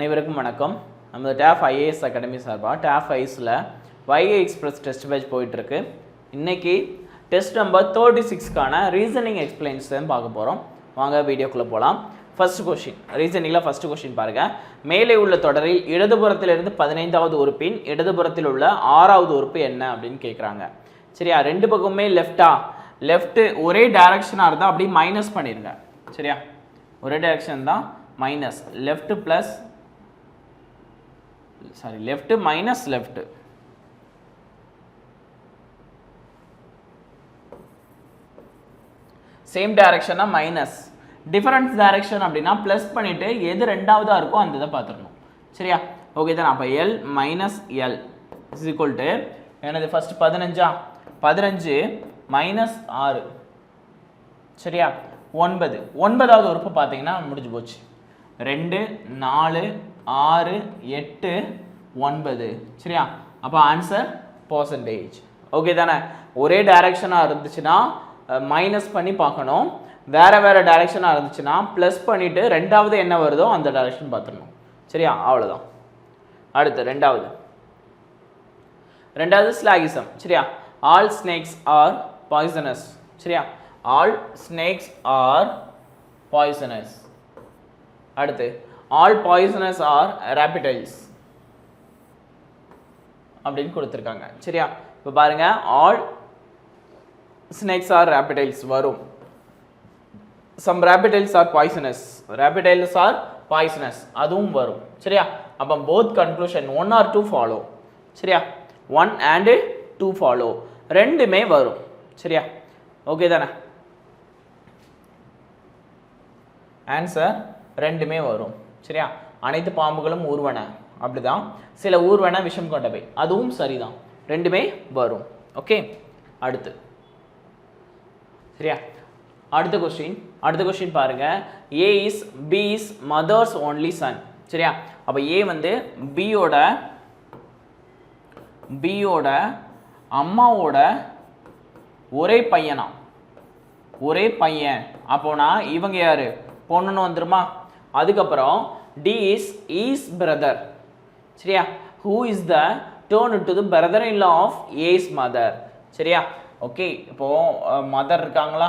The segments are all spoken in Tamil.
அனைவருக்கும் வணக்கம். நம்ம டாப் ஐஏஎஸ் அகாடமி சார்பாக டாப் ஐஸில் வைகை எக்ஸ்பிரஸ் டெஸ்ட் பேட்ச் போயிட்டுருக்கு. இன்றைக்கி டெஸ்ட் நம்பர் 36க்கான ரீசனிங் எக்ஸ்பிளைன்ஸ் தான் பார்க்க போகிறோம். வாங்க வீடியோக்குள்ளே போகலாம். ஃபர்ஸ்ட் கொஷின், ரீசனிங்கில் ஃபர்ஸ்ட் கொஷின் பாருங்கள். மேலே உள்ள தொடரில் இடதுபுறத்திலிருந்து 15வது உறுப்பின் இடதுபுறத்தில் உள்ள 6வது உறுப்பு என்ன அப்படின்னு கேட்குறாங்க. சரியா, ரெண்டு பக்கமுமே லெஃப்ட்டு ஒரே டைரக்ஷனாக இருந்தால் அப்படி மைனஸ் பண்ணிடுங்க. சரியா, ஒரே டைரக்ஷன் தான் minus, left minus left. Same டைரக்ஷனா மைனஸ், டிஃபரன்ஸ் டைரக்ஷன் அப்படின்னா ப்ளஸ் பண்ணிட்டு எது ரெண்டாவதாக இருக்கோ அந்த இதை பார்த்துடணும். சரியா, ஓகே தான். அப்போ L minus L is equal to எனது ஃபர்ஸ்ட் 15 மைனஸ் 6. சரியா, 9. 9வது உறுப்பு பார்த்தீங்கன்னா முடிஞ்சு போச்சு. 2 4 6 8 9. சரியா, அப்போ ஆன்சர் பர்சன்டேஜ். ஓகே தானே. ஒரே டைரக்ஷனாக இருந்துச்சுன்னா மைனஸ் பண்ணி பார்க்கணும், வேறு டைரக்ஷனாக இருந்துச்சுன்னா ப்ளஸ் பண்ணிவிட்டு ரெண்டாவது என்ன வருதோ அந்த டைரக்ஷன் பார்த்துடணும். சரியா, அவ்வளோதான். அடுத்து ரெண்டாவது ஸ்லாகிசம். சரியா, ஆல் ஸ்னேக்ஸ் ஆர் பாய்சனஸ். சரியா, ஆல் ஸ்னேக்ஸ் ஆர் பாய்சனஸ். அடுத்து ஆல் பாய்சனஸ் ஆர் ராபிடைல்ஸ் அப்படின்னு கொடுத்துருக்காங்க. சரியா, இப்போ பாருங்க, ஆல் ஸ்னேக்ஸ் ஆர் ராபிடைல்ஸ் வரும், சம் ராபிடைல்ஸ் ஆர் பாய்சனஸ் அதுவும் வரும். சரியா, அப்போ போத் கன்க்ளூஷன் 1 or 2 ஃபாலோ. சரியா, 1 and 2 ஃபாலோ, ரெண்டுமே வரும். சரியா, ஓகே தானே. ஆன்சர் ரெண்டுமே வரும். சரியா, அனைத்து பாம்புகளும் ஊர்வன அப்படிதான், சில ஊர்வன விஷம் கொண்டவை அதுவும் சரிதான், ரெண்டுமே வரும். ஓகே, அடுத்து சரியா, அடுத்த கொஸ்டின் பாருங்க. A is B is mother's only son. சரியா, அப்போ ஏ வந்து பியோட அம்மாவோட ஒரே பையன். அப்போனா இவங்க யாரு, பொண்ணுன்னு வந்துருமா. அதுக்கப்புறம் டி இஸ் பிரதர். சரியா, who is the turn to the brother in law of A's mother. சரியா, ஓகே. இப்போ மதர் இருக்காங்களா,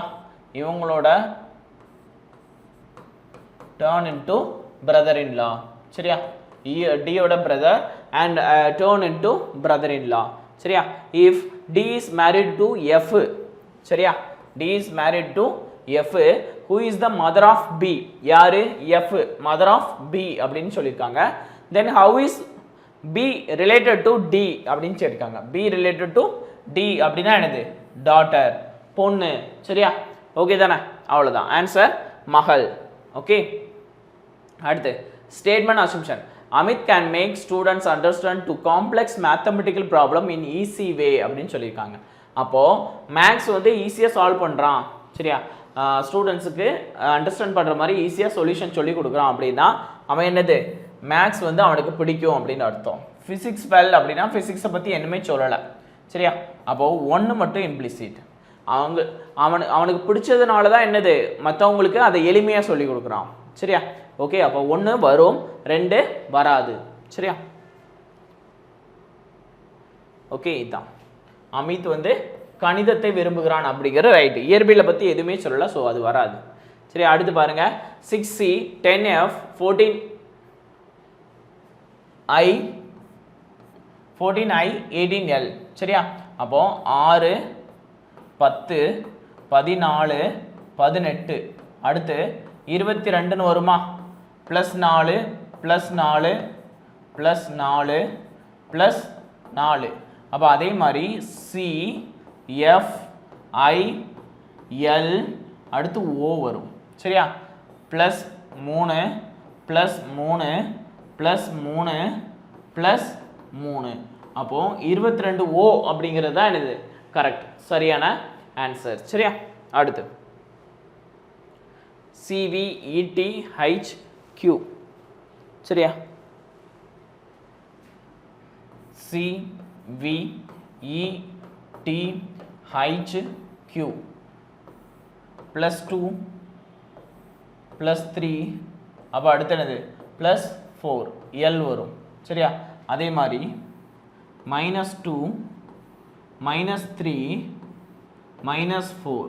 இவங்களோட turn into brother in law. சரியா, டியோட brother and turn into brother in law. சரியா, if D is married to F. சரியா, D is married to F, who is the mother of B? யாரு, F, mother of B அப்படின்னு சொல்லியிருக்காங்க. then how is B related to D அப்படின்னு சொல்லியிருக்காங்க. B related to D அப்படின்னா என்னது, daughter, பொண்ணு. சரியா, ஓகே தானே, அவ்வளோதான். ஆன்சர் மகள். ஓகே, அடுத்து statement assumption. Amit can make students understand to complex mathematical problem in easy way அப்படின்னு சொல்லியிருக்காங்க. அப்போது மேக்ஸ் வந்து ஈஸியாக சால்வ் பண்ணுறான். சரியா, ஸ்டூடெண்ட்ஸுக்கு அண்டர்ஸ்டாண்ட் பண்ணுற மாதிரி ஈஸியாக சொல்யூஷன் சொல்லி கொடுக்குறான் அப்படின்னா அவன் என்னது, மேக்ஸ் வந்து அவனுக்கு பிடிக்கும் அப்படின்னு அர்த்தம். ஃபிசிக்ஸ் வெல் அப்படின்னா ஃபிசிக்ஸை பற்றி என்னமே சொல்லலை. சரியா, அப்போது 1 மட்டும் இம்ப்ளிசிட், அவனுக்கு பிடிச்சதுனால தான் என்னது மற்றவங்களுக்கு அதை எளிமையாக சொல்லி கொடுக்குறான். சரியா, ஓகே. அப்போ 1 வரும், 2 வராது. சரியா, ஓகே. இதுதான் அமித் வந்து கணிதத்தை விரும்புகிறான் அப்படிங்கிற ரைட். இயற்பியலை பற்றி எதுவுமே சொல்லலை, ஸோ அது வராது. சரி, அடுத்து பாருங்க. 6C 10F 14I 18L. சரியா, அப்போ 6 10 14 18 அடுத்து 22ன்னு வருமா, +4 +4 +4 +4. அப்போ அதே மாதிரி CFIL அடுத்து O வரும். சரியா, +3 +3 +3 +3. அப்போ 22O அப்படிங்கிறது தான் என்னது கரெக்ட், சரியான ஆன்சர். சரியா, அடுத்து CVETHQ. சரியா, CVETHQ +2 +3 அப்போ அடுத்து என்னது +4. L வரும் சரியா அதே மாதிரி -2 -3 -4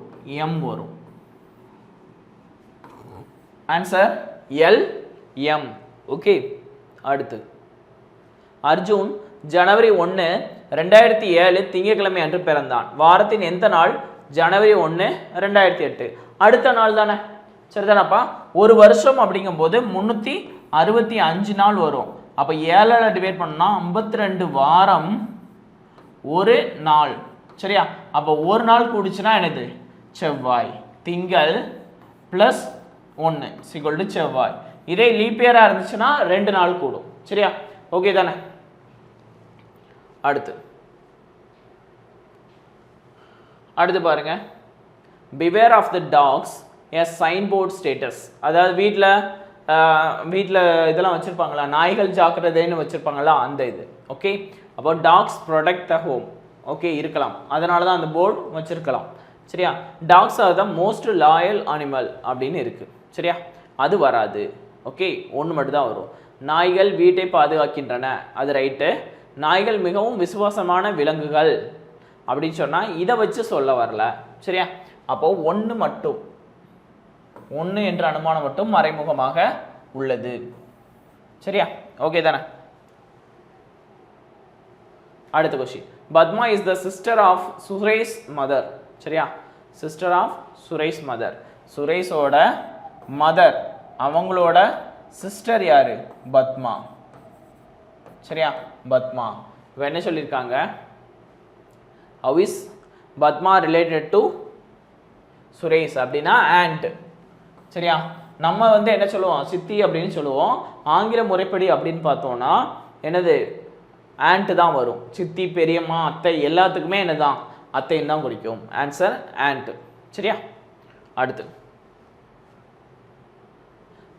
M வரும் ஆன்சர் L M ஓகே அடுத்து அர்ஜுன் ஜனவரி 1 2007 திங்கட்கிழமை அன்று பிறந்தான் வாரத்தின் எந்த நாள் ஜனவரி 1 2008 அடுத்த நாள் தானே சரிதானப்பா ஒரு வருஷம் அப்படிங்கும்போது 365 நாள் வரும் அப்ப 7ஆல டிவைட் பண்ணா 52 வாரம் ஒரு நாள் சரியா அப்ப ஒரு நாள் கூடிச்சுனா என்னது செவ்வாய் திங்கள் +1 = செவ்வாய் இதே லீப் இயரா இருந்துச்சுனா 2 நாள் கூடும் சரியா ஓகே தானே அடுத்து பாருங்க beware of the dogs a signboard status அதாவது வீட்ல இதெல்லாம் வச்சிருப்பாங்களா நாய்கள் ஜாக்கிரதைன்னு வச்சிருப்பாங்களா அந்த இது okay about dogs protect the home okay இருக்கலாம் அதனால தான் அந்த போர்டு வச்சிருக்கலாம் சரியா dogs are the most loyal animal அப்படினு இருக்கு சரியா அது வராது ஓகே ஒன்னு மட்டும் தான் வரும் நாய்கள் வீட்டை பாதுகாக்கின்றன அது ரைட் நாய்கள் மிகவும் விசுவாசமான விலங்குகள் அப்படினு சொன்னா இத வச்சு சொல்ல வரல சரியா அப்போ ஒன்னு மட்டும் ஒன்னு என்ற அனுமானம் மட்டும் மறைமுகமாக உள்ளது சரியா ஓகே தானே அடுத்த question Padma is the sister of Suresh mother சரியா sister of சுரேஷ் மதர் சுரேஷோட மதர் அவங்களோட சிஸ்டர் யாரு பத்மா சரியா பத்மா என்ன சொல்லிருக்காங்க how is Padma related to Suresh அப்படினா aunt சரியா நம்ம என்ன சொல்லுவோம் சித்தி அப்படினு சொல்லுவோம் ஆங்கில முறைப்படி அப்படினு பார்த்தோம்னா என்னது aunt தான் வரும் சித்தி பெரியம்மா அத்தை எல்லாத்துக்குமே என்னதான் அத்தைன்னு தான் குறிக்கும் ஆன்சர் aunt சரியா அடுத்து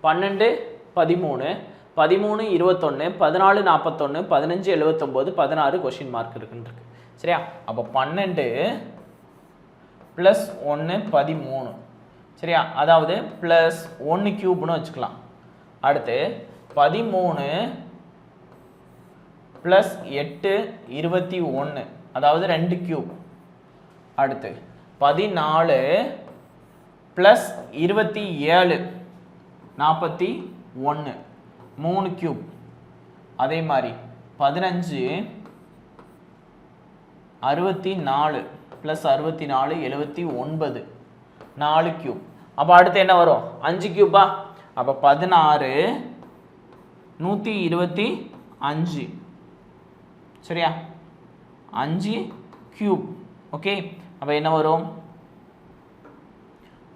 12 13 13 21 14 41 15 79 16 क्वेश्चन மார்க் இருக்கு சரியா அப்ப 12 + 1 13 சரியா அதாவது +1 கியூப்னு வச்சுக்கலாம் அடுத்து 13 + 8 21 அதாவது 2 கியூப் அடுத்து 14 + 27 41 3 கியூப் அதே மாதிரி 15 64 + 64 79 4 கியூப் அப்ப அடுத்து என்ன வரும் 5 கியூபா அப்ப 16 125 சரியா 5 கியூப் ஓகே அப்ப என்ன வரும்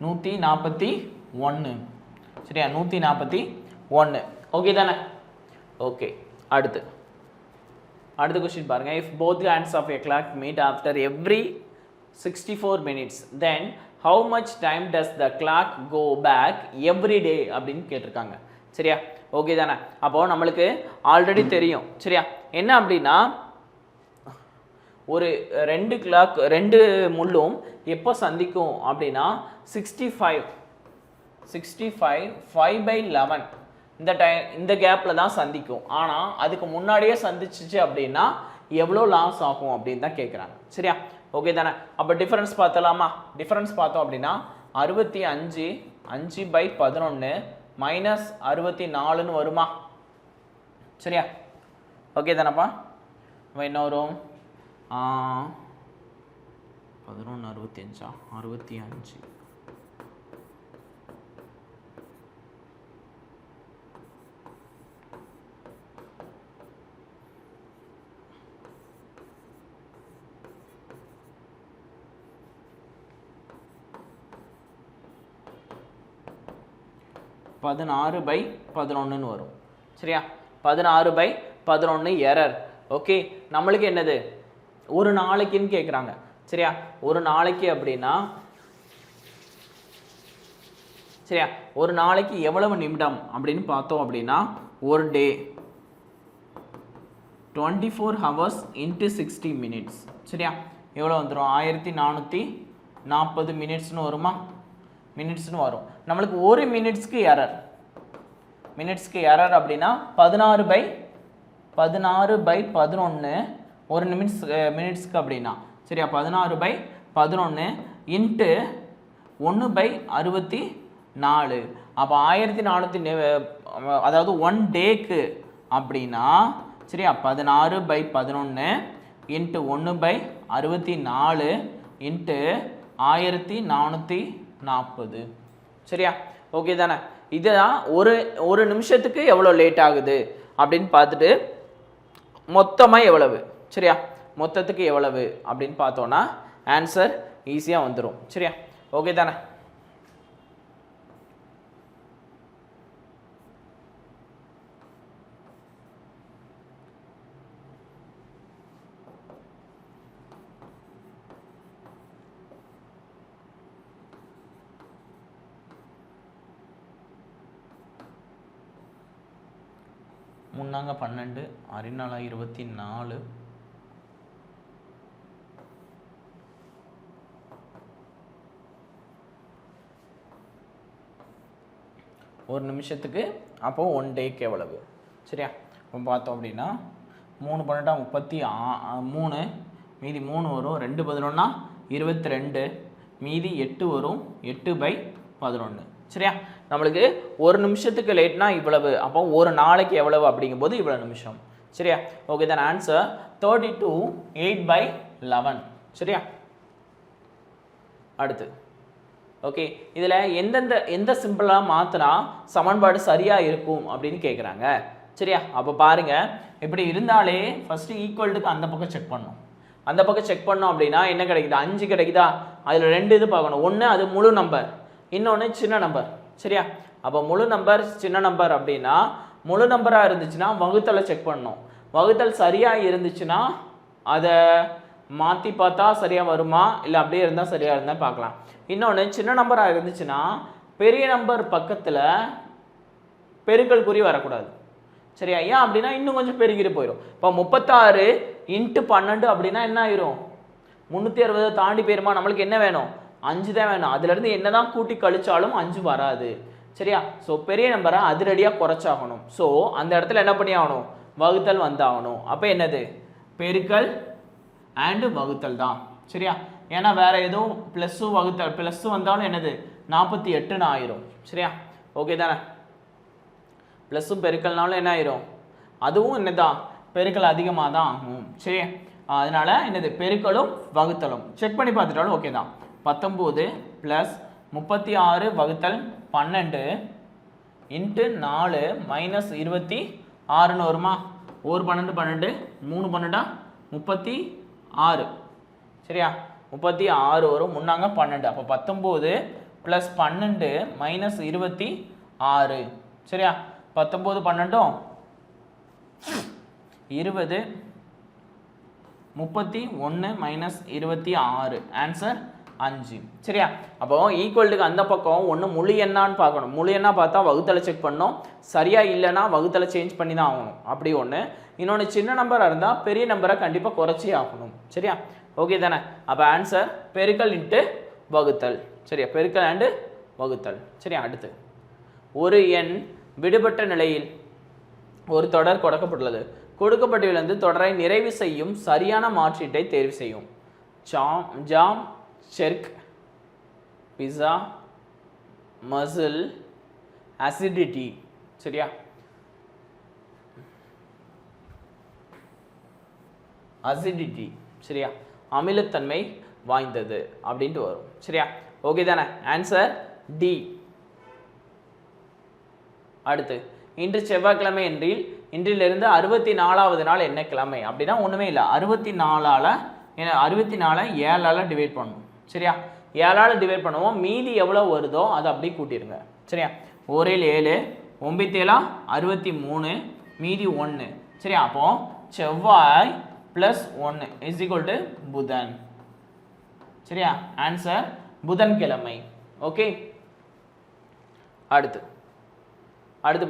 141 சரியா 141 ஓகே தானே ஓகே அடுத்து क्वेश्चन பாருங்க if both hands of a clock meet after every 64 minutes then how much time does the clock go back every day அப்படினு கேட்டிருக்காங்க சரியா ஓகே தானே அப்போ நமக்கு ஆல்ரெடி தெரியும் சரியா என்ன அப்படினா ஒரு ரெண்டு முள்ளும் எப்போ சந்திக்கும் அப்படினா 65 5/11 இந்த கேப்ல தான் சந்திக்கும் ஆனா அதுக்கு முன்னாடியே சந்திச்சிச்சு அப்படினா எவ்வளவு லாஸ் ஆகும் அப்படினு தான் கேக்குறாங்க சரியா ஓகே தானே அப்ப டிஃபரன்ஸ் பார்த்தலாமா டிஃபரன்ஸ் பார்த்தோம் அப்படினா 65 5/11 -64 ன்னு வருமா சரியா ஓகே தானப்பா என்ன வரும் 11 65 65 16/11 வரும் சரியா 16/11 எரர் ஓகே நம்மளுக்கு என்னது ஒரு நாளைக்குன்னு கேக்குறாங்க சரியா ஒரு நாளைக்கு அப்படினா சரியா ஒரு நாளைக்கு எவ்வளவு நிமிடம் அப்படினு பார்த்தோம் அப்படினா ஒரு டே 24 hours into 60 minutes சரியா எவ்வளவு வந்துரும் 1440 மினிட்ஸ்னு வருமா மினிட்ஸ்னு வரும் நம்மளுக்கு ஒரு மினிட்ஸ்க்கு எரர் மினிட்ஸ்க்கு எரர் அப்படின்னா 16/11 ஒரு மினிட்ஸ்க்கு அப்படின்னா சரியா 16/11 இன்ட்டு 1/64 அப்போ 1400 அதாவது 1 டேக்கு அப்படின்னா சரியா 16/11 இன்ட்டு 1/64 இன்ட்டு 1440 சரியா ஓகே தானே இதுதான் ஒரு நிமிஷத்துக்கு எவ்வளோ லேட் ஆகுது அப்படின்னு பார்த்துட்டு மொத்தமாக எவ்வளவு சரியா மொத்தத்துக்கு எவ்வளவு அப்படின்னு பார்த்தோன்னா ஆன்சர் ஈஸியாக வந்துடும் சரியா ஓகே தானே முன்னாங்க 12 64 24 ஒரு நிமிஷத்துக்கு அப்போ 1 டேக்கு எவ்வளவு சரியா இப்போ பார்த்தோம் அப்படின்னா 3 12 33 மீதி 3 வரும் 2 11 22 மீதி 8 வரும் 8/11 சரியா நம்மளுக்கு ஒரு நிமிஷத்துக்கு லேட்னா இவ்வளவு அப்போ ஒரு நாளைக்கு எவ்வளவு அப்படிங்கும்போது இவ்வளவு நிமிஷம் சரியா ஓகே தான் ஆன்சர் 32 8/11 சரியா அடுத்து ஓகே இதில் எந்த சிம்பிளாக மாற்றினா சமன்பாடு சரியாக இருக்கும் அப்படின்னு கேட்குறாங்க சரியா அப்போ பாருங்க இப்படி இருந்தாலே ஃபர்ஸ்ட் ஈக்குவல்ட்டுக்கு அந்த பக்கம் செக் பண்ணணும் அந்த பக்கம் செக் பண்ணோம் அப்படின்னா என்ன கிடைக்குது 5 கிடைக்குதா அதில் 2 இது பார்க்கணும் ஒன்று அது முழு நம்பர் இன்னொன்று சின்ன நம்பர் சரியா அப்போ முழு நம்பர் சின்ன நம்பர் அப்படின்னா முழு நம்பராக இருந்துச்சுன்னா வகுத்தலை செக் பண்ணணும் வகுத்தல் சரியாக இருந்துச்சுன்னா அதை மாற்றி பார்த்தா சரியாக வருமா இல்லை அப்படியே இருந்தால் சரியாக இருந்தால் பார்க்கலாம் இன்னொன்று சின்ன நம்பராக இருந்துச்சுன்னா பெரிய நம்பர் பக்கத்தில் பெருக்கல் குறி வரக்கூடாது சரியா ஏன் அப்படின்னா இன்னும் கொஞ்சம் பெருகிட்டு போயிடும் இப்போ 36 × 12 அப்படின்னா என்ன ஆயிரும் 360 தாண்டி போயிருமா நம்மளுக்கு என்ன வேணும் 5 தான் வேணும் அதுலேருந்து என்ன தான் கூட்டி கழிச்சாலும் 5 வராது சரியா ஸோ பெரிய நம்பரை அதிரடியாக குறைச்சாகணும் ஸோ அந்த இடத்துல என்ன பண்ணி ஆகணும் வகுத்தல் வந்தாகணும் அப்போ என்னது பெருக்கல் அண்டு வகுத்தல் தான் சரியா ஏன்னா வேற எதுவும் ப்ளஸ்ஸும் வகுத்தல் ப்ளஸ் வந்தாலும் என்னது 48 ஆயிரும் சரியா ஓகே தானே ப்ளஸ்ஸும் பெருக்கல்னாலும் என்ன ஆயிரும் அதுவும் என்னதான் பெருக்கல் அதிகமாக தான் ஆகும் சரியா அதனால என்னது பெருக்கலும் வகுத்தலும் செக் பண்ணி பார்த்துட்டாலும் ஓகே தான் 19 + 36 / 12 × 4 - 26 வருமா ஒரு 12 12 3 12 36 சரியா 36 வரும் முன்னாங்க 12 அப்போ 19 + 12 - 26 சரியா 19 12 20 31 - 26 ஆன்சர் 5 சரியா அப்போ ஈக்குவல்ட்டுக்கு அந்த பக்கம் ஒன்று முழு எண்ணான்னு பார்க்கணும் முழு எண்ணா பார்த்தா வகுத்தலை செக் பண்ணணும் சரியா இல்லைன்னா வகுத்தலை சேஞ்ச் பண்ணி தான் ஆகணும் அப்படி ஒன்று இன்னொன்று சின்ன நம்பராக இருந்தால் பெரிய நம்பரை கண்டிப்பாக குறைச்சி ஆகணும் சரியா ஓகே தானே அப்போ ஆன்சர் பெருக்கல் × வகுத்தல் சரியா பெருக்கல் அண்டு வகுத்தல் சரியா அடுத்து ஒரு எண் விடுபட்ட நிலையில் ஒரு தொடர் கொடுக்கப்பட்டுள்ளது கொடுக்கப்பட்டுள்ளது தொடரை நிறைவு செய்யும் சரியான மாற்றீட்டை தேர்வு செய்யும் ஜாம் செர்க் பிஸா மசில் அசிடிட்டி சரியா அசிடிட்டி சரியா அமிலத்தன்மை வாய்ந்தது அப்படின்ட்டு வரும் சரியா ஓகே தானே ஆன்சர் டி அடுத்து இன்று செவ்வாய்க்கிழமை என்றில் இன்றிலிருந்து 64வது நாள் என்ன கிழமை அப்படின்னா ஒன்றுமே இல்லை 64ஆல் 7ஆல் டிவைட் பண்ணணும் சரியா 7ஆல் டிவைட் பண்ணுவோம் மீதி எவ்வளோ வருதோ அதை அப்படியே கூட்டிடுங்க சரியா 1 7 9 7 63 மீதி 1 சரியா அப்போ செவ்வாய் +1 = புதன் சரியா ஆன்சர் புதன்கிழமை ஓகே அடுத்து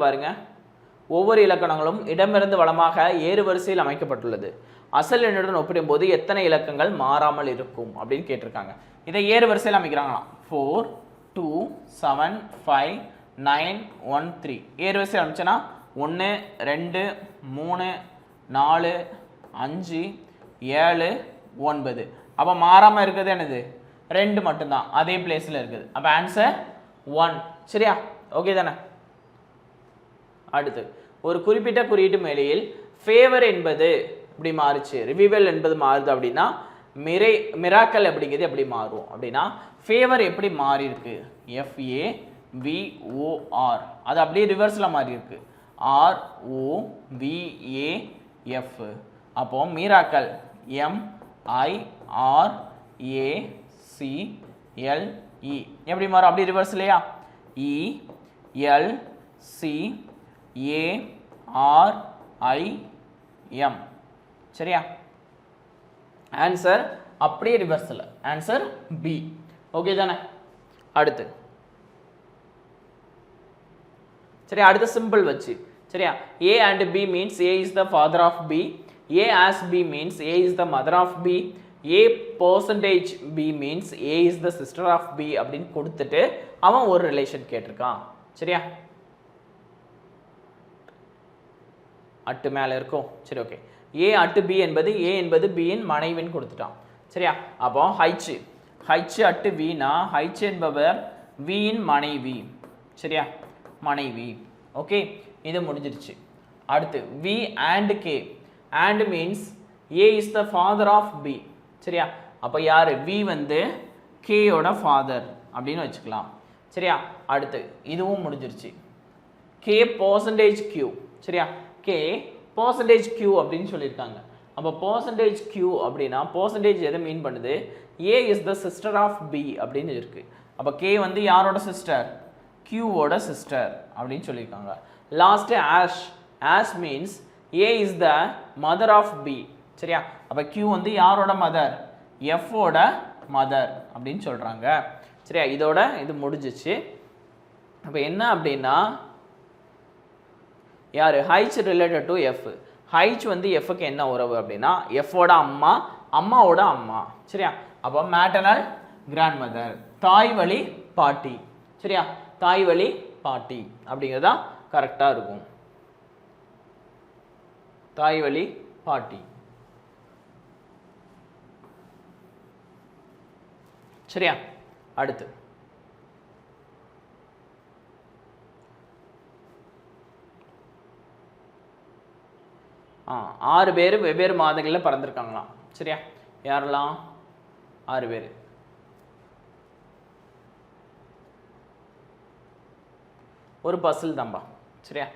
பாருங்க ஒவ்வொரு இலக்கணங்களும் இடமிருந்து வலமாக ஏறு வரிசையில் அமைக்கப்பட்டுள்ளது அசல் எண்ணுடன் ஒப்பிடும்போது எத்தனை இலக்கங்கள் மாறாமல் இருக்கும் அப்படின்னு கேட்டிருக்காங்க இதை ஏறு வரிசையில் அமைக்கிறாங்களாம் 4 2 7 5 9 1 3 ஏறுவரிசை ஆரம்பிச்சேன்னா 1 2 3 4 5 7 9. அப்போ மாறாமல் இருக்கிறது என்னது 2 மட்டும்தான், அதே பிளேஸில் இருக்குது. அப்போ ஆன்சர் 1. சரியா? ஓகே தானே? அடுத்து ஒரு குறிப்பிட்ட குறியீட்டு மேலையில் ஃபேவர் என்பது இப்படி மாறுச்சு, ரிவிவல் என்பது மாறுது அப்படின்னா மிராக்கல் அப்படிங்கிறது எப்படி மாறும் அப்படின்னா ஃபேவர் எப்படி மாறி இருக்கு, FAVOR அது அப்படியே ரிவர்ஸில் மாறி இருக்கு, ROVAF. அப்போ மிராக்கல் MIRACLE எப்படி மாறும், அப்படி ரிவர்ஸ் இல்லையா, ELCARIM. சரியா? ஆன்சர் அப்படியே ரிவர்ஸில், ஆன்சர் பி. ஓகே தானே? அடுத்து சரியா, அடுத்த சிம்பிள் வச்சு. சரியா? A and B means A is the father of B, A as B means A is the mother of B, A percentage B means A is the sister of B அப்படின்னு கொடுத்துட்டு அவன் ஒரு ரிலேஷன் கேட்டிருக்கான். சரியா? அட்டு மேலே இருக்கும். சரி, ஓகே. A அட்டு B என்பது A என்பது B இன் மனைவின்னு கொடுத்துட்டான். சரியா? அப்போ H அட்டு Vனா H என்பவர் V இன் மனைவி. சரியா? மனைவி. ஓகே, இது முடிஞ்சிருச்சு. அடுத்து V and K. And means A is the father of B. சரியா? அப்போ யார், V வந்து K ஓட ஃபாதர் அப்படின்னு வச்சுக்கலாம். சரியா? அடுத்து இதுவும் முடிஞ்சிருச்சு. K percentage Q. சரியா? K percentage Q அப்படின்னு சொல்லியிருக்காங்க. அப்போ percentage Q அப்படின்னா percentage எதை மீன் பண்ணுது, A is the sister of B அப்படின்னு இருக்கு. அப்போ K வந்து யாரோட சிஸ்டர், Q ஓட சிஸ்டர் அப்படின்னு சொல்லியிருக்காங்க. Last as means A is the mother of B. சரியா? அப்போ Q வந்து யாரோட மதர், F ஓட மதர் அப்படின்னு சொல்றாங்க. சரியா? இதோட இது முடிஞ்சிச்சு. அப்போ என்ன அப்படின்னா யார், H related to F. H வந்து Fக்கு என்ன உறவு அப்படின்னா F ஓட அம்மா, அம்மாவோட அம்மா. சரியா? அப்போ மேட்டர்னல் கிராண்ட் மதர், தாய் வழி பாட்டி. சரியா? தாய் வழி பாட்டி அப்படிங்கிறதா கரெக்டாக இருக்கும். தாய் வழி பாட்டி. சரியா? அடுத்து ஆறு பேர் வெவ்வேறு மாதங்களில் பிறந்திருக்காங்களாம். சரியா? யாரெல்லாம்? 6 பேர். ஒரு பசில் தான்பா. சரியா?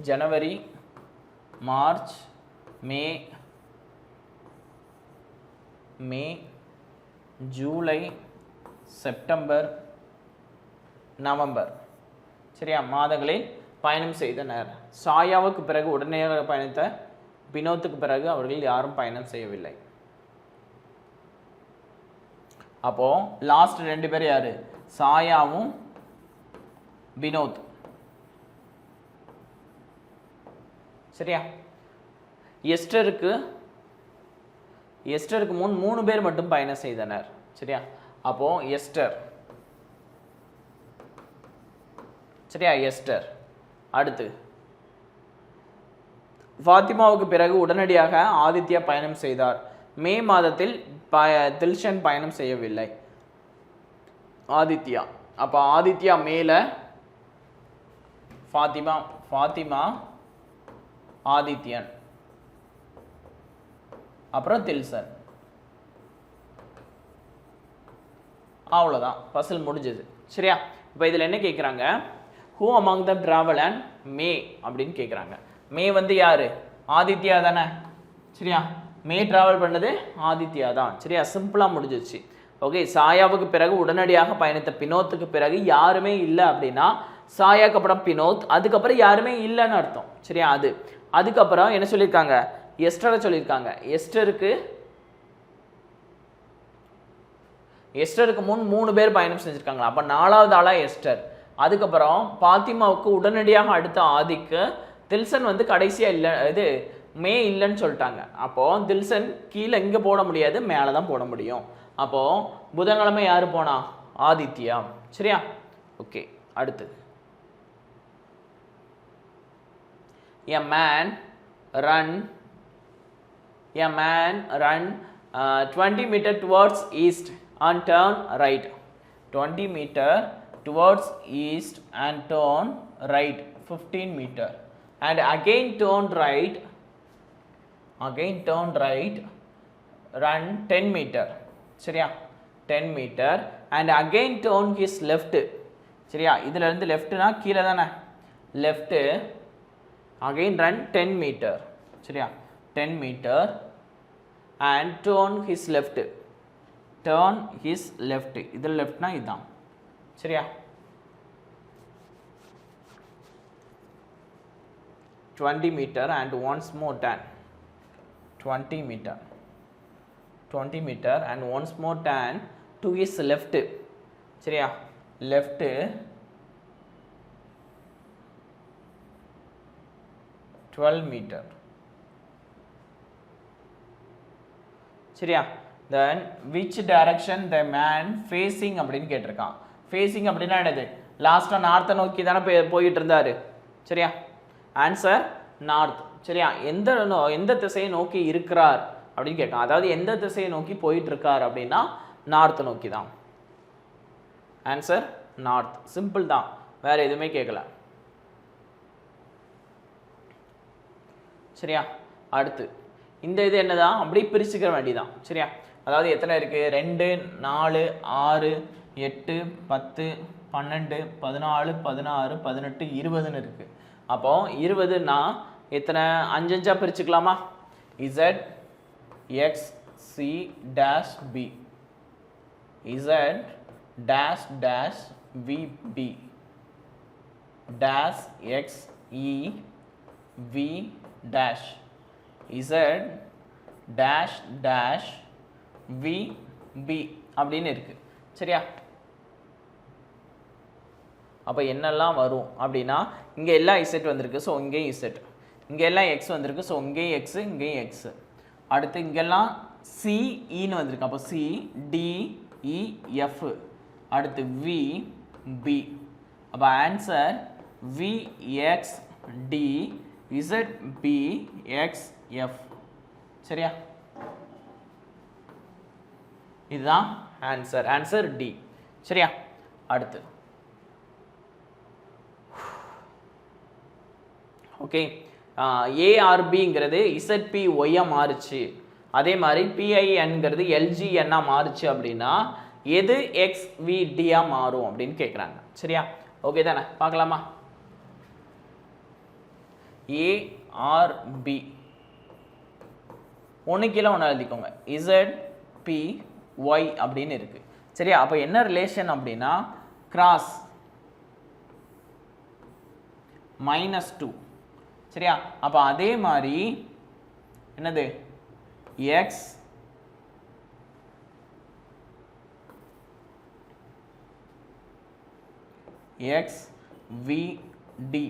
ஜனவரி, மார்ச், மே, ஜூலை, செப்டம்பர், நவம்பர். சரியா? மாதங்களில் பயணம் செய்தனர். சாயாவுக்கு பிறகு உடனடியாக பயணித்த வினோத்துக்கு பிறகு அவர்கள் யாரும் பயணம் செய்யவில்லை. அப்போ லாஸ்ட் 2 பேர் யாரு, சாயாவும் வினோத். சரியா? எஸ்டருக்கு முன் 3 பேர் மட்டும் பயணம் செய்தனர். சரியா? அப்போ எஸ்டர். சரியா? எஸ்டர். அடுத்து ஃபாத்திமாவுக்கு பிறகு உடனடியாக ஆதித்யா பயணம் செய்தார். மே மாதத்தில் தில்ஷன் பயணம் செய்யவில்லை. ஆதித்யா. அப்போ ஆதித்யா மேல, ஃபாத்திமா ஆதித்யன், அப்புறம் தில்ஷன். அவ்வளோதான், பசில் முடிஞ்சது. சரியா? இப்போ இதில் என்ன கேட்குறாங்க, who among them travel and மே அப்படின்னு கேட்குறாங்க. மே வந்து யாரு, ஆதித்யா தானே. சரியா? மே டிராவல் பண்ணது ஆதித்யா தான். சரியா? சிம்பிளாக முடிஞ்சிச்சு. ஓகே. சாயாவுக்கு பிறகு உடனடியாக பயணித்த பினோத்துக்கு பிறகு யாருமே இல்லை அப்படின்னா சாயாக்கு அப்புறம் பினோத், அதுக்கப்புறம் யாருமே இல்லைன்னு அர்த்தம். சரியா? அதுக்கப்புறம் என்ன சொல்லியிருக்காங்க, எஸ்டரை சொல்லியிருக்காங்க. எஸ்டருக்கு முன் 3 பேர் பயணம் செஞ்சுருக்காங்களா. அப்போ 4வது ஆளாக எஸ்டர். அதுக்கப்புறம் பாத்திமாவுக்கு உடனடியாக அடுத்த ஆதிக்கு, தில்சன் வந்து கடைசியாக இல்லை, இது மே இல்லைன்னு சொல்லிட்டாங்க. அப்போது தில்சன் கீழே இங்கே போட முடியாது, மேலே தான் போட முடியும். அப்போ புதன்கிழமை யாரு போனா? ஆதித்யா. சரியா? ஓகே, அடுத்து a man run 20 meter towards east and turn right. 20 meter towards east and turn right 15 meter, and again turn right, run 10 meter. சரியா? 10 meter and again turn his left. சரியா? இதுல இருந்து லெஃப்ட்னா கீழ தானே, லெஃப்ட் again run 10 meter. சரியா? 10 meter and turn his left. இதில் லெஃப்ட்னா இதுதான். சரியா? 20 meter and once more turn. 20 meter and once more turn to his left. சரியா? left 12 meter. சரியா? then which direction the man facing அப்படின்னு கேட்டிருக்கான். facing அப்படின்னா என்னது? லாஸ்டா நார்த்தை நோக்கி தானே போயிட்டு இருந்தாரு. சரியா? Answer north. சரியா? எந்த திசையை நோக்கி இருக்கிறார் அப்படின்னு கேட்கான். அதாவது எந்த திசையை நோக்கி போயிட்டு இருக்கார் அப்படின்னா நார்த் நோக்கி தான். Answer north. சிம்பிள் தான், வேற எதுவுமே கேட்கல. சரியா? அடுத்து இந்த இது என்னதான், அப்படி பிரிச்சுக்கிற வேண்டியதான். சரியா? அதாவது எத்தனை இருக்கு? 2 4 6 8 10 12 14 16 18 20ன்னு இருக்கு. அப்போ 20னா எத்தனை? 5 5 பிரிச்சுக்கலாமா? Z X C dash B, Z dash dash V B dash X E V dash Z dash dash V B அப்படின்னு இருக்கு. சரியா? அப்போ என்னெல்லாம் வரும் அப்படின்னா, இங்கே எல்லா இசட் வந்திருக்கு, ஸோ இங்கேயும் இசட். இங்கே எல்லாம் எக்ஸ் வந்திருக்கு, ஸோ இங்கேயும் எக்ஸு, இங்கேயும் எக்ஸு. அடுத்து இங்கெல்லாம் சிஇன்னு வந்திருக்கு, அப்போ சி டிஇஎஃப். அடுத்து வி பி. அப்போ answer VX D Z B X F. சரியா? இதுதான் ஆன்சர். Answer D. சரியா? அடுத்து ஓகே, ஏஆர்பிங்கிறது இசட்பி ஒய்யா மாறுச்சு, அதே மாதிரி பிஐஎன்கிறது எல்ஜிஎன்னா மாறுச்சு அப்படின்னா எது எக்ஸ்விடியா மாறும் அப்படின்னு கேட்குறாங்க. சரியா? ஓகே தானே? பார்க்கலாமா? ஏஆர்பி ஒன்று கீழே ஒன்று எழுதிக்கோங்க, இசட்பி ஒய் அப்படின்னு இருக்கு. சரியா? அப்போ என்ன ரிலேஷன் அப்படின்னா கிராஸ் -2. சரியா? அப்போ அதே மாதிரி என்னது எக்ஸ் எக்ஸ் வி டி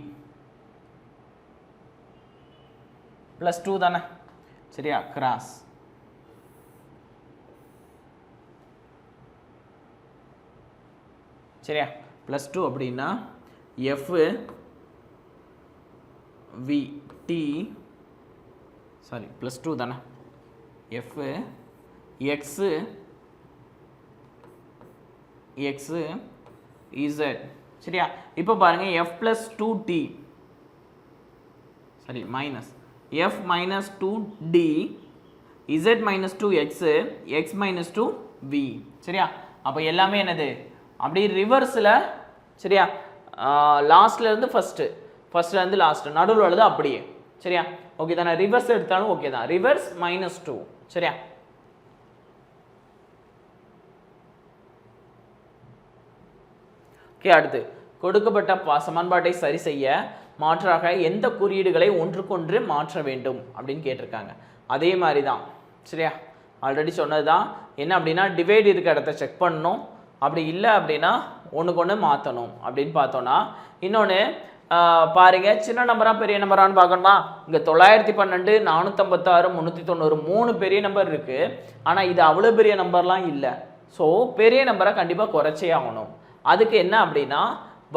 +2 தானே? சரியா? கிராஸ். சரியா? +2 அப்படின்னா எஃப் வி டி, சாரி +2 தானே, எஃப் எக்ஸு எக்ஸு இசட். சரியா? இப்போ பாருங்க F +2t, sorry minus F -2d Z -2x X -2v. சரியா? அப்போ எல்லாமே என்னது அப்படி ரிவர்ஸில். சரியா? லாஸ்ட்ல இருந்து ஃபர்ஸ்ட்ல இருந்து லாஸ்ட், நடுவில் உள்ளது அப்படியே. சரியா? ஓகே தானே? ரிவர்ஸ் எடுத்தாலும் ஓகே தான். ரிவர்ஸ் -2. சரியா? ஓகே, அடுத்து கொடுக்கப்பட்ட சமன்பாட்டை சரி செய்ய மாற்றாக எந்த குறியீடுகளை ஒன்றுக்கொன்று மாற்ற வேண்டும் அப்படின்னு கேட்டிருக்காங்க. அதே மாதிரி தான். சரியா? ஆல்ரெடி சொன்னது தான். என்ன அப்படின்னா டிவைட் இருக்க இடத்த செக் பண்ணணும், அப்படி இல்லை அப்படின்னா ஒன்றுக்கு ஒன்று மாற்றணும் அப்படின்னு பார்த்தோன்னா. இன்னொன்று பாருங்க சின்ன நம்பரா பெரிய நம்பரான்னு பார்க்கணுமா? இங்க 912 456 390 3 பெரிய நம்பர் இருக்கு. ஆனா இது அவ்வளவு பெரிய நம்பர்லாம் இல்லை. ஸோ பெரிய நம்பரை கண்டிப்பா குறைச்சே ஆகணும். அதுக்கு என்ன அப்படின்னா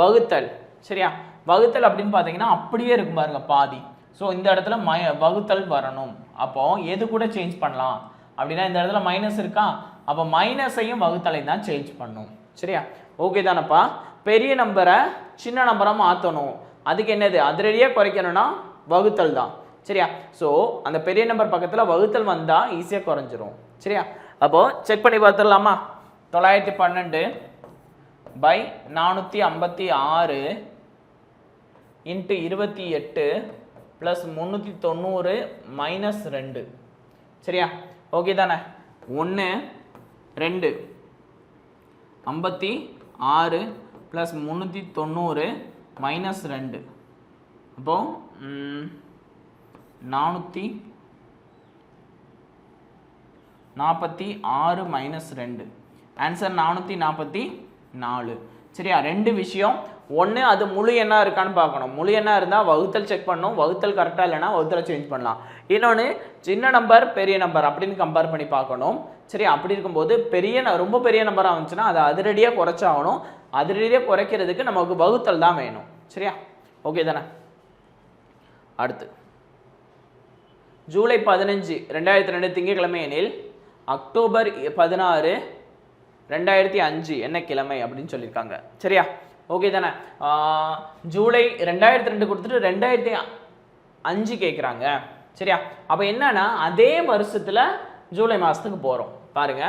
வகுத்தல். சரியா? வகுத்தல் அப்படின்னு பார்த்தீங்கன்னா அப்படியே இருக்கும் பாருங்க பாதி. ஸோ இந்த இடத்துல வகுத்தல் வரணும். அப்போ எது கூட சேஞ்ச் பண்ணலாம் அப்படின்னா இந்த இடத்துல மைனஸ் இருக்கா, அப்போ மைனஸையும் வகுத்தலையும் தான் சேஞ்ச் பண்ணும். சரியா? ஓகே தானப்பா? பெரிய நம்பரை சின்ன நம்பராக மாற்றணும். அதுக்கு என்னது அதிரடியாக குறைக்கணும்னா வகுத்தல் தான். சரியா? ஸோ அந்த பெரிய நம்பர் பக்கத்தில் வகுத்தல் வந்தால் ஈஸியாக குறைஞ்சிரும். சரியா? அப்போ செக் பண்ணி பார்த்துடலாமா? 912 பை 456 இன்ட்டு 28 ப்ளஸ் 390 மைனஸ் 2. சரியா? ஓகே தானே? 1 2 56 ப்ளஸ் 390 மைனஸ் 2. அப்போ 446 மைனஸ் 2. ஆன்சர் 444. சரியா? ரெண்டு விஷயம். ஒன்று அது முழு எண்ணா இருக்கான்னு பார்க்கணும். முழு எண்ணா இருந்தால் வகுத்தல் செக் பண்ணணும். வகுத்தல் கரெக்டாக இல்லைன்னா வகுத்தலை சேஞ்ச் பண்ணலாம். இன்னொன்று சின்ன நம்பர் பெரிய நம்பர் அப்படின்னு கம்பேர் பண்ணி பார்க்கணும். சரி? அப்படி இருக்கும்போது ரொம்ப பெரிய நம்பராக வந்துச்சுன்னா அதை அதிரடியாக குறைச்சாகணும். அதிரடியாக குறைக்கிறதுக்கு நமக்கு வகுத்தல் தான் வேணும். சரியா? ஓகே தானே? அடுத்து ஜூலை 15 2002 திங்கட்கிழமை எனில் அக்டோபர் 16 2005 என்ன கிழமை அப்படின்னு சொல்லியிருக்காங்க. சரியா? ஓகே தானே? ஜூலை 2002 கொடுத்துட்டு 2005 கேட்குறாங்க. சரியா? அப்போ என்னன்னா அதே வருஷத்துல ஜூலை மாதத்துக்கு போகிறோம். பாருங்க,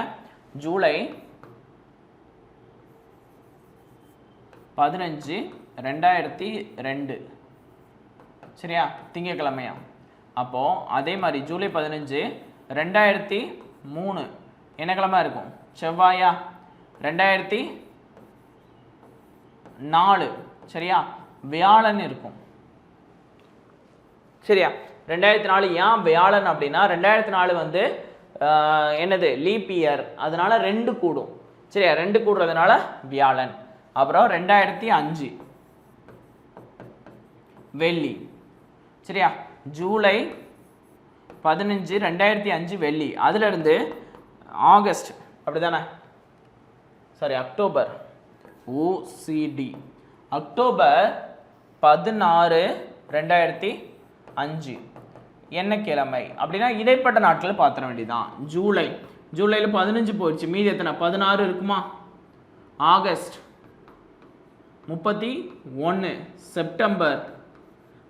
ஜூலை 15 2002. சரியா? திங்கக்கிழமையா? அப்போ அதே மாதிரி ஜூலை 15 2003 என்ன கிழமை இருக்கும்? செவ்வாயா? 2004 சரியா? வியாழன் இருக்கும். சரியா? 2004 ஏன் வியாழன் அப்படின்னா 2004 வந்து என்னது லீப் இயர், அதனால 2 கூடும். சரியா? 2 கூடுறதுனால வியாழன். அப்புறம் 2005 வெள்ளி. சரியா? ஜூலை 15 2005 வெள்ளி. அதுல இருந்து ஆகஸ்ட் அப்படிதானே? சாரி அக்டோபர் ஓசிடி அக்டோபர் 16 2005 என்ன கிழமை அப்படின்னா இடைப்பட்ட நாட்கள் பார்த்துட வேண்டியதான். ஜூலையில் 15 போயிடுச்சு, மீதி எத்தனை? 16 இருக்குமா? ஆகஸ்ட் 31, செப்டம்பர்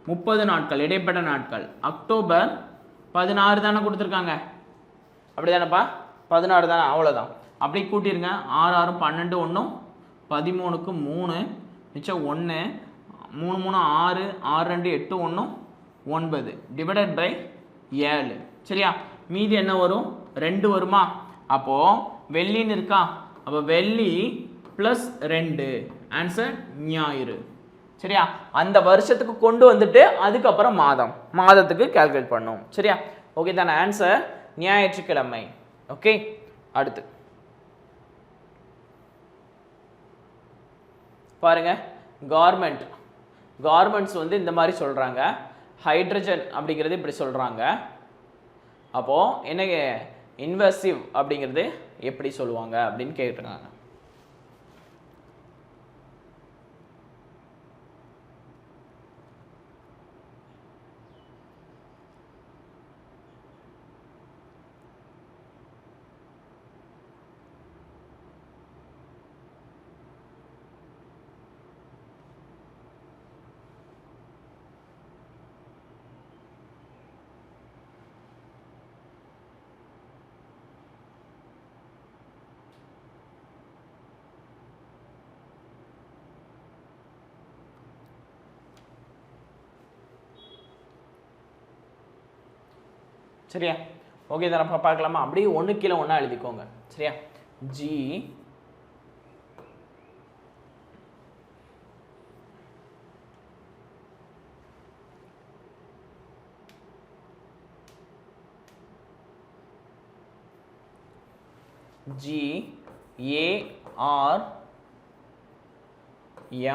30 நாட்கள் இடைப்பட்ட நாட்கள், அக்டோபர் 16 தானே கொடுத்துருக்காங்க. அப்படி தானேப்பா? 16 தானே, அவ்வளோதான். அப்படி கூட்டிருங்க. 6 6 12 1 13க்கு 3 மிச்சம் 1 3 3 6 6 2 8 1 9 டிவைடட் பை 7. சரியா? மீதி என்ன வரும்? 2 வருமா? அப்போ வெள்ளின்னு இருக்கா, அப்போ வெள்ளி பிளஸ் 2 ஆன்சர் ஞாயிறு. சரியா? அந்த வருஷத்துக்கு கொண்டு வந்துட்டு அதுக்கப்புறம் மாதத்துக்கு கால்குலேட் பண்ணும். சரியா? ஓகே தானே? ஆன்சர் ஞாயிற்றுக்கிழமை. ஓகே. அடுத்து பாருங்க, கார்மெண்ட்ஸ் வந்து இந்த மாதிரி சொல்றாங்க. ஹைட்ரஜன் அப்படிங்கிறது இப்படி சொல்றாங்க. அப்போ என்ன இன்வெர்சிவ் அப்படிங்கிறது எப்படி சொல்லுவாங்க அப்படின்னு கேட்டிருக்காங்க. சரியா? ஓகே தானப்பா? பார்க்கலாமா? அப்படியே 1 கீழே 1 எழுதிக்கோங்க. சரியா? G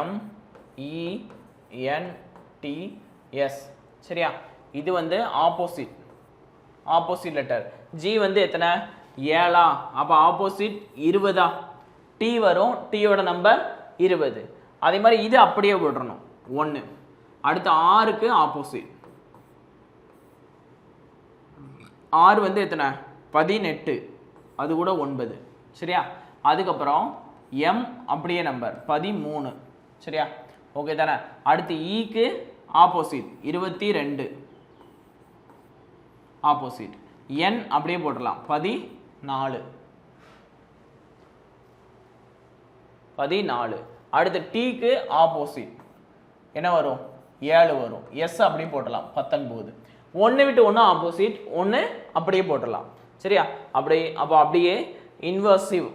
GARMENT NTS. சரியா, இது வந்து ஆப்போசிட் லெட்டர். ஜி வந்து எத்தனை 7, அப்போ ஆப்போசிட் 20. டி வரும், டீயோட நம்பர் 20. அதே மாதிரி இது அப்படியே விடணும் 1. அடுத்து ஆறுக்கு ஆப்போசிட், ஆறு வந்து எத்தனை 18, அது கூட 9. சரியா, அதுக்கப்புறம் எம் அப்படியே நம்பர் 13. சரியா, ஓகே தானே. அடுத்து ஈக்கு ஆப்போசிட் 22, ஆப்போசிட். என் அப்படியே போட்டுடலாம் 14. அடுத்து டீக்கு ஆப்போசிட் என்ன வரும் 7 வரும். எஸ் அப்படியே போட்டலாம் 19. 1 விட்டு 1 ஆப்போசிட், 1 அப்படியே போட்டுடலாம். சரியா, அப்படியே இன்வர்சிவ்.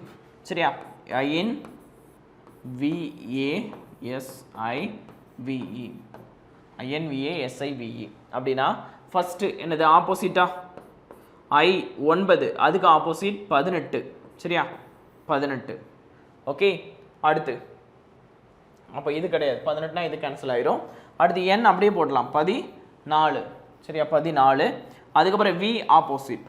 சரியா, INVASIVE அப்படின்னா ஃபர்ஸ்ட் என்னது ஆப்போசிட்டா I 9, அதுக்கு ஆப்போசிட் 18. சரியா, 18. ஓகே, அடுத்து அப்போ இது கிடையாது 18னா இது கேன்சல் ஆயிரும். அடுத்து n அப்படியே போடலாம் 14. சரியா, 14. அதுக்கப்புறம் V ஆப்போசிட்.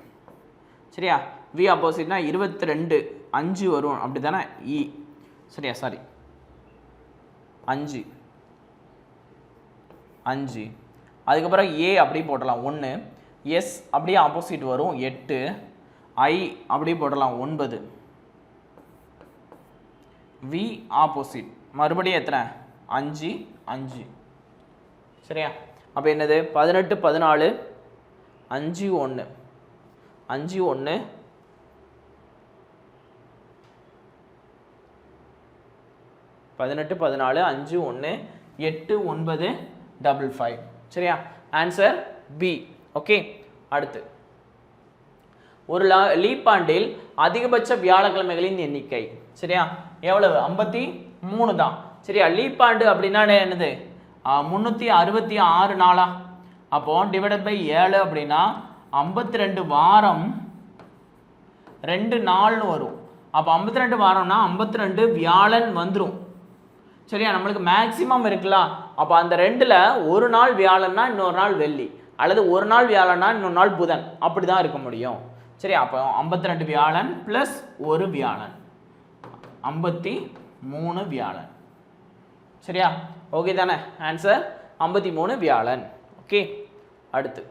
சரியா, V ஆப்போசிட்னா 22, 5 வரும் அப்படி தானே. இ சரியா, சாரி 5. அதுக்கப்புறம் ஏ அப்படியே போடலாம் 1. எஸ் அப்படியே ஆப்போசிட் வரும் 8. ஐ அப்படியே போடலாம் 9. வி ஆப்போசிட் மறுபடியும் எத்தனை 5. சரியா, அப்போ என்னது 18, 14, 5, 1, 5, 1, 18, 14, 5, 1, 8, 9, 5. சரியா, ஆன்சர் பி. ஓகே, அடுத்து ஒரு லீப் ஆண்டில் அதிகபட்ச வியாழக்கிழமைகளின் எண்ணிக்கை. சரியா, எவ்வளவு 53 தான். சரியா, லீப் ஆண்டு அப்படின்னா என்னது 366 நாளா. அப்போ டிவைடட் பை 7 அப்படின்னா 52 வாரம் 2 நாள்னு வரும். அப்போ 52 வாரம்னா 52 வியாழன் வந்துடும். சரியா, நம்மளுக்கு மேக்சிமம் இருக்குல்ல. அப்போ அந்த 2ல் ஒரு நாள் வியாழன்னா இன்னொரு நாள் வெள்ளி, அல்லது ஒரு நாள் வியாழன்னா இன்னொரு நாள் புதன், அப்படி தான் இருக்க முடியும். சரி, அப்போ 52 வியாழன் ப்ளஸ் ஒரு வியாழன் 53 வியாழன். சரியா, ஓகே தானே. ஆன்சர் 53 வியாழன். ஓகே, அடுத்து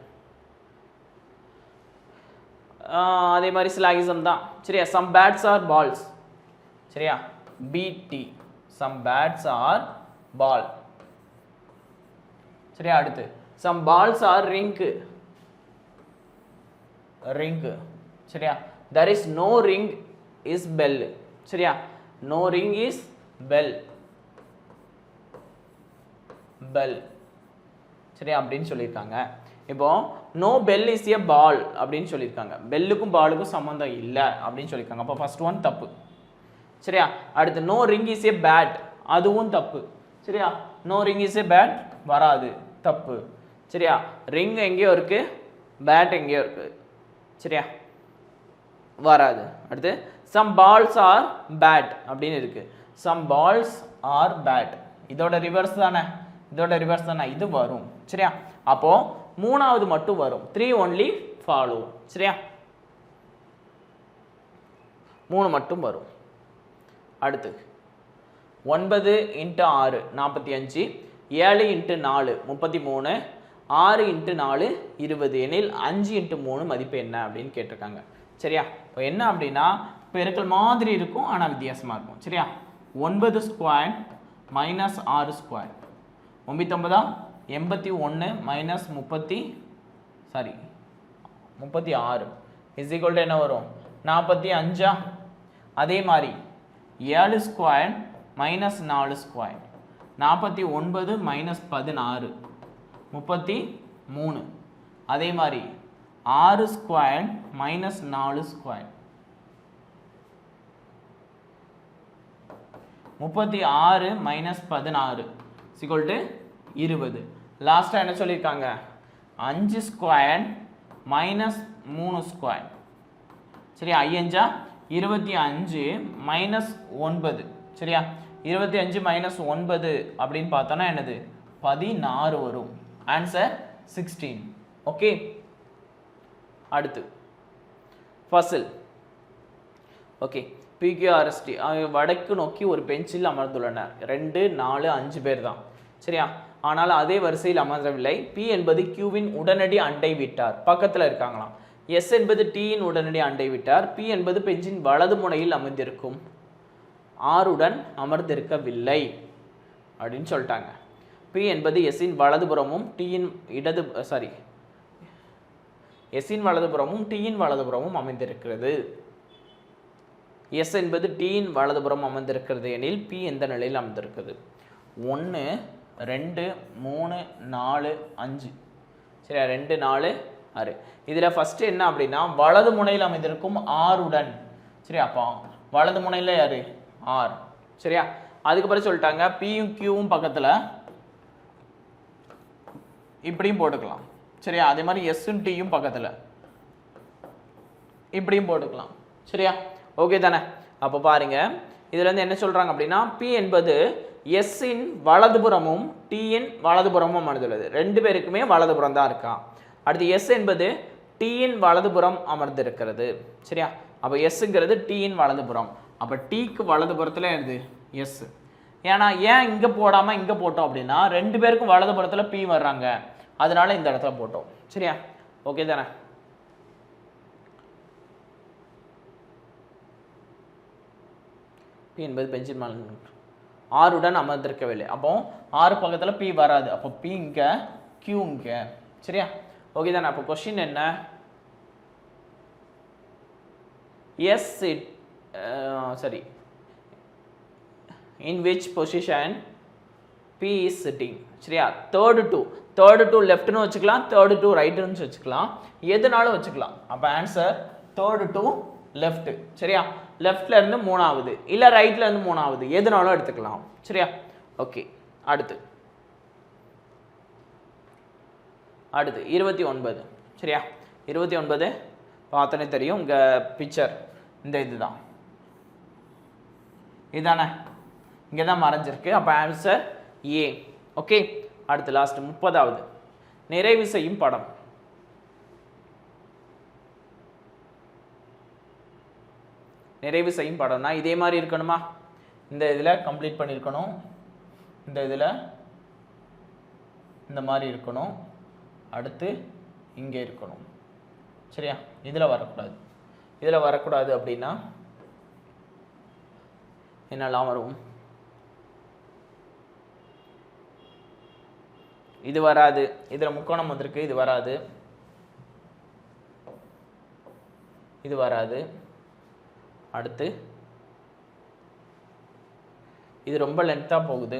அதே மாதிரி சிலாகிசம் தான். சரியா, சம் பேட்ஸ் ஆர் பால்ஸ். சரியா, பிடி சம் பேட்ஸ் ஆர் பால். சரியா, அடுத்து சம் பால்ஸ் ஆர் ரிங்கு. சரியா, there is no ring is bell. சரியா, no ring is bell. சரியா, அப்படின்னு சொல்லியிருக்காங்க. இப்போ no bell is a ball அப்படின்னு சொல்லியிருக்காங்க. பெல்லுக்கும் பாலுக்கும் சம்மந்தம் இல்லை அப்படின்னு சொல்லியிருக்காங்க. அப்போ ஃபர்ஸ்ட் ஒன் தப்பு. சரியா, அடுத்து no ring is a bat, அதுவும் தப்பு. சரியா, no ring is a bat வராது, தப்பு. சரியா, ரிங் எங்கேயோ இருக்கு, பேட் எங்கேயோ இருக்கு. சரியா, வராது. அடுத்து some balls are bat அப்படின்னு இருக்கு. some balls are bat, இதோட ரிவர்ஸ் தானே, இது வரும். சரியா, அப்போ மூணாவது மட்டும் வரும். 3 only follow. சரியா, 3 மட்டும் வரும். அடுத்து 9 × 6 45, 7 × 4 33, 6 × 4 20 எனில் 5 × 3 மதிப்பு என்ன அப்படின்னு கேட்டிருக்காங்க. சரியா, இப்போ என்ன அப்படின்னா பெருக்கல் மாதிரி இருக்கும், ஆனால் வித்தியாசமாக இருக்கும். சரியா, 9 square minus 6 square 9 81 minus 36 is equal to என்ன வரும் 45. அதே மாதிரி 7 ஸ்கொயர் மைனஸ் 4 ஸ்கொயர் 49 மைனஸ் 16 33. அதே மாதிரி 6 square minus 4 square 36 minus 16 equal to 20. லாஸ்ட்டாக என்ன சொல்லியிருக்காங்க 5 ஸ்கொயர் மைனஸ் 3 ஸ்கொயர். சரியா, 5 25 மைனஸ் 9. சரியா, 25 மைனஸ் 9 அப்படின்னு பார்த்தோன்னா என்னது 16 வரும். ஆன்சர் 16. ஓகே, அடுத்து ஃபசில். ஓகே, பிக்யூஆர்எஸ்டி வடக்கு நோக்கி ஒரு பெஞ்சில் அமர்ந்துள்ளனர். 2, 4, 5 பேர் தான். சரியா? ஆனால் அதே வரிசையில் அமர்ந்தவில்லை. பி என்பது கியூவின் உடனடி அண்டை வீட்டார், பக்கத்தில் இருக்காங்களாம். எஸ் என்பது டீயின் உடனடி அண்டை வீட்டார். பி என்பது பெஞ்சின் வலது முனையில் அமர்ந்திருக்கும். ஆருடன் அமர்ந்திருக்கவில்லை அப்படின்னு சொல்லிட்டாங்க. பி என்பது எஸ்ஸின் வலதுபுறமும் டீயின் எஸ்ஸின் வலதுபுறமும் டீயின் வலதுபுறமும் அமைந்திருக்கிறது. எஸ் என்பது டீயின் வலதுபுறம் அமர்ந்திருக்கிறது எனில் பி எந்த நிலையில் அமர்ந்திருக்கிறது? 1, 2, 3, 4, 5. சரியா? 2, 4, 6. இதில் ஃபஸ்ட்டு என்ன அப்படின்னா வலது முனையில் அமைந்திருக்கும் ஆருடன். சரியா? அப்போ வலது முனையில் யாரு? ஆர். சரியா? அதுக்கப்புறம் சொல்லிட்டாங்க பியும் கியூவும் பக்கத்தில் இப்படியும் போட்டுக்கலாம். சரியா? அதே மாதிரி எஸ்ஸும் டீயும் பக்கத்தில் இப்படியும் போட்டுக்கலாம். சரியா? ஓகே தானே? அப்போ பாருங்க, இதுல இருந்து என்ன சொல்றாங்க அப்படின்னா பி என்பது எஸ்ஸின் வலதுபுறமும் டீயின் வலதுபுறமும் அமர்ந்துள்ளது. 2 பேருக்குமே வலதுபுறம் தான் இருக்கா. அடுத்து எஸ் என்பது டீயின் வலதுபுறம் அமர்ந்திருக்கிறது. சரியா? அப்போ எஸ்ங்கிறது டீயின் வலதுபுறம். அப்போ டீக்கு வலதுபுறத்தில் எழுது எஸ். ஏன்னா ஏன் இங்கே போடாமல் இங்கே போட்டோம் அப்படின்னா 2 பேருக்கும் வலதுபுறத்தில் பி வர்றாங்க, அதனால இந்த இடத்துல போட்டோம். சரியா? ஓகே தானே? பி என்பது பெஞ்சின் ஆருடன் அமர்ந்திருக்கவில்லை. அப்போ 6 பக்கத்தில் பி வராது. அப்போ பி இங்கே, கியூ இங்கே. சரியா? ஓகே தானே? அப்போ கொஸ்டின் என்ன? எஸ் சரி, in which position P is sitting. சரியா? third to left னு வச்சுக்கலாம், third to right னு வச்சுக்கலாம், எதுனாலும் வச்சுக்கலாம். அப்போ ஆன்சர் third to left. சரியா? லெஃப்ட்ல இருந்து 3வது இல்ல ரைட்ல இருந்து 3வது எதுனாலும் எடுத்துக்கலாம். சரியா? ஓகே, அடுத்து 29. சரியா? 29 பார்த்தனே தெரியும், உங்க பிக்சர் இந்த இதுதான், இதானே? இங்கே தான் மறைஞ்சிருக்கு. அப்போ ஆன்சர் ஏ. ஓகே, அடுத்து லாஸ்ட் 30வது நிறைவு செய்யும் படம். நிறைவு செய்யும் படம்னா இதே மாதிரி இருக்கணுமா? இந்த இதில் கம்ப்ளீட் பண்ணியிருக்கணும், இந்த இதில் இந்த மாதிரி இருக்கணும், அடுத்து இங்கே இருக்கணும். சரியா? இதில் வரக்கூடாது அப்படின்னா என்னெல்லாம் வரும்? இது வராது, இதில் முக்கோணம் வந்திருக்கு, இது வராது, இது வராது. அடுத்து இது ரொம்ப லென்த்தாக போகுது,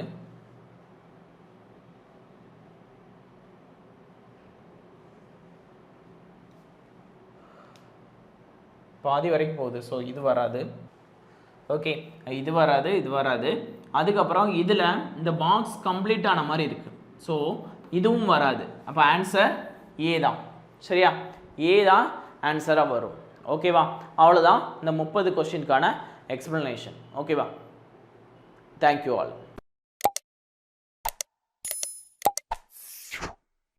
பாதி வரைக்கும் போகுது. ஸோ இது வராது. ஓகே, இது வராது. அதுக்கப்புறம் இதில் இந்த பாக்ஸ் கம்ப்ளீட் ஆன மாதிரி இருக்கு, ஸோ இதுவும் வராது. அப்போ ஆன்சர் ஏ தான். சரியா? ஏ தான் ஆன்சராக வரும். ஓகேவா? அவ்வளோதான் இந்த 30 கொஸ்டினுக்கான எக்ஸ்பிளனேஷன். ஓகேவா? Thank you all.